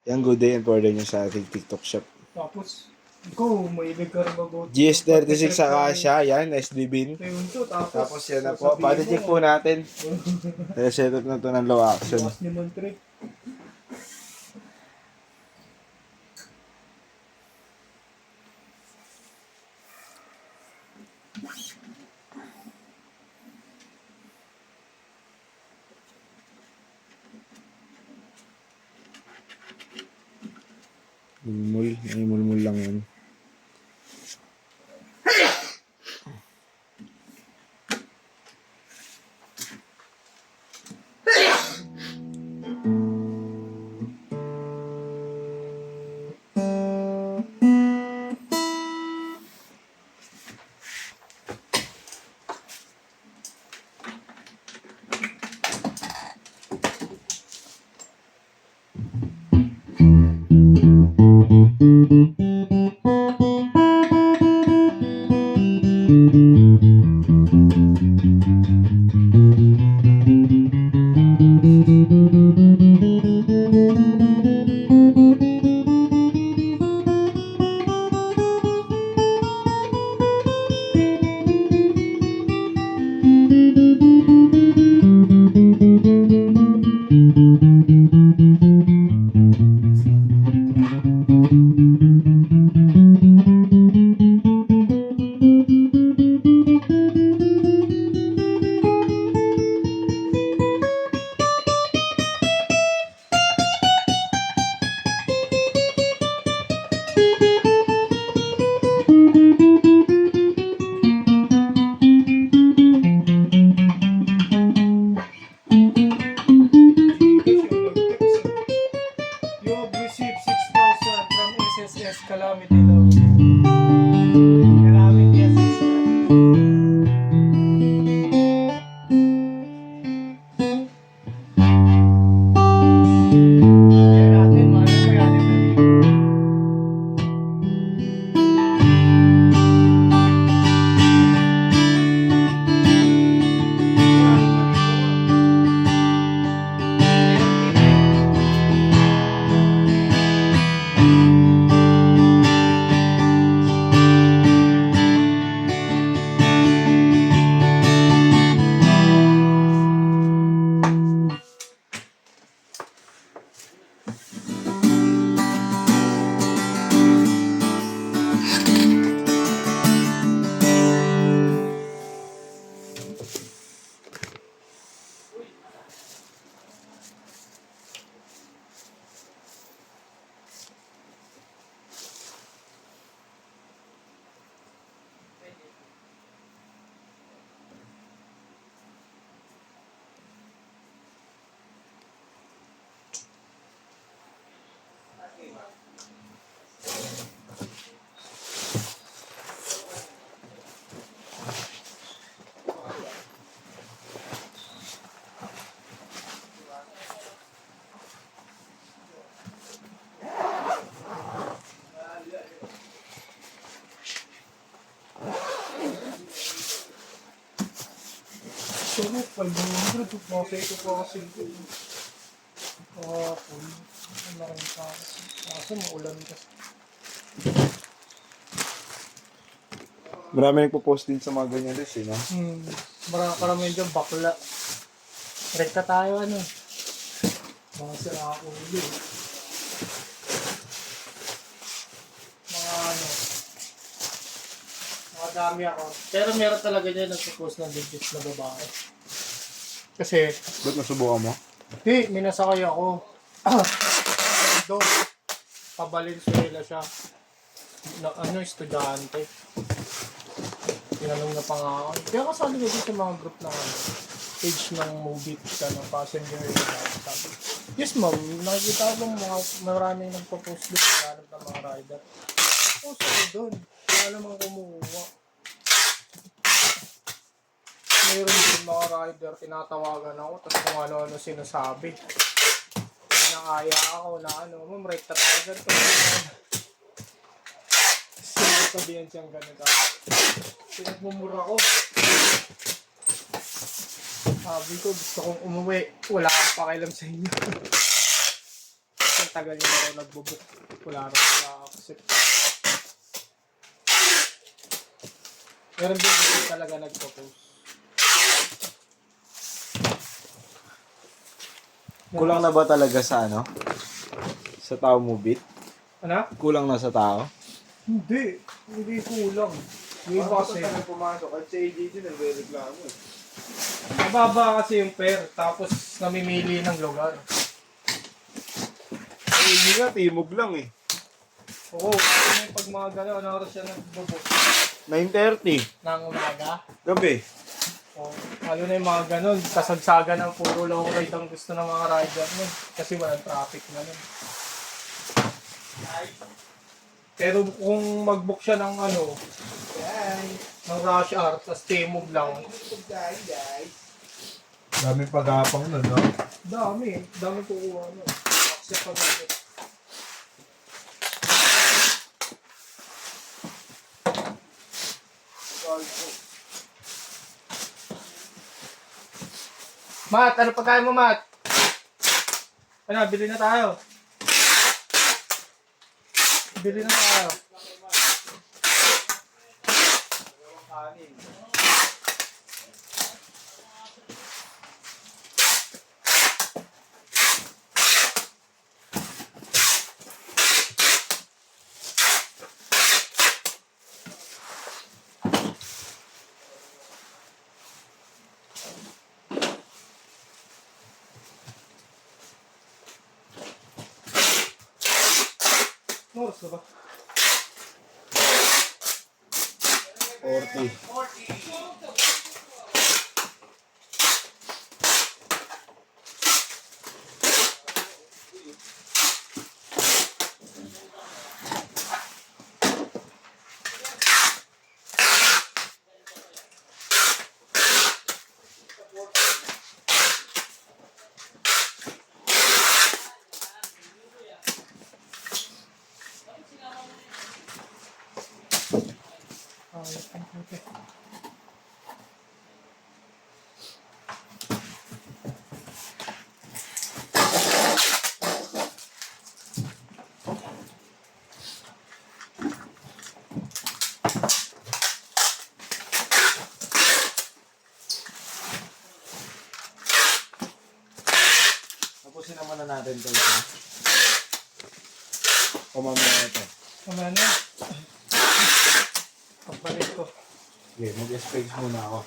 Yan, good day and order nyo sa ating TikTok shop. Tapos, ikaw, maibig ka rin mag-go. GS36 sa Asia, yan, SB bin. Ayun to, Tapos yan na po, pati-check po natin. Set up na to ng low action. Bukas ni Montre. Mulmul lang yan. You have received 6,000 from SSS Calamity Law. Calamity Assistant. Kaya natin, mahal ko yan. So, 500 po ito po kasi ito. Kahapon. Ang laking kasi. Kaso maulan kasi. Marami nagpo-post din sa mga ganyan rin, no? Marami dyan bakla. Rekta tayo ano. Mga sira ako ulit. Mga ano. Mga dami ako. Pero meron talaga dyan nagpo-post ng digits na babae. Kasi, Ba't nasubukan mo? minasakay ako. Doon. Pabalinsuela siya. Estudyante. Tinanong na pa nga ako. Kaya kasali ko sa mga group na page ng movie ng passenger. Sabi, yes ma'am, nakikita ko mga maraming nagpo-post doon. Hanap ng mga rider. Post ako doon. Wala namang kumuha. Mayroon din mga rider, tinatawagan ako, tapos kung ano-ano sinasabi. Nakaya ako na ma'am, rekta tayo ganito. Sinasabihan siyang ganito. Pinagmumura ko. Sabi ko, gusto kong umuwi. Wala akong pakialam sa inyo. matagal niya ako nagbubook. Wala rin na-accept. Meron din hindi talaga nagpo-post. Kulang na ba talaga sa ano? Sa tao mo, Bit? Ano? Kulang na sa tao? Hindi. Hindi kulang. Yung iba kasi, pumasok at si AJJ nagre-reklamo eh. mababa kasi yung pair. Tapos namimili ng lugar. Eh, hindi nga, timog lang eh. Oo. Kasi may pag mga gano'n, ano oras siya nagbubook 9:30. ng umaga. Gabi. O, lalo na yung mga ganun, kasagsagan ng puro low ride ang gusto ng mga rider nun. Kasi walang traffic na nun. Pero kung mag-book siya ng ano, ng rush hour, tapos timog lang. Daming pagapang nun, no? Dami kukuha nun. Accept pa natin. Mat, ano pagkain mo, Mat? Ano, bili na tayo. Bili na tayo. Oras na ba? 40. Okay. Tapusin naman na natin ito. Ha? O mamaya ito. Mamaya na. Pagbalik ko. Okay, mag-space muna ako.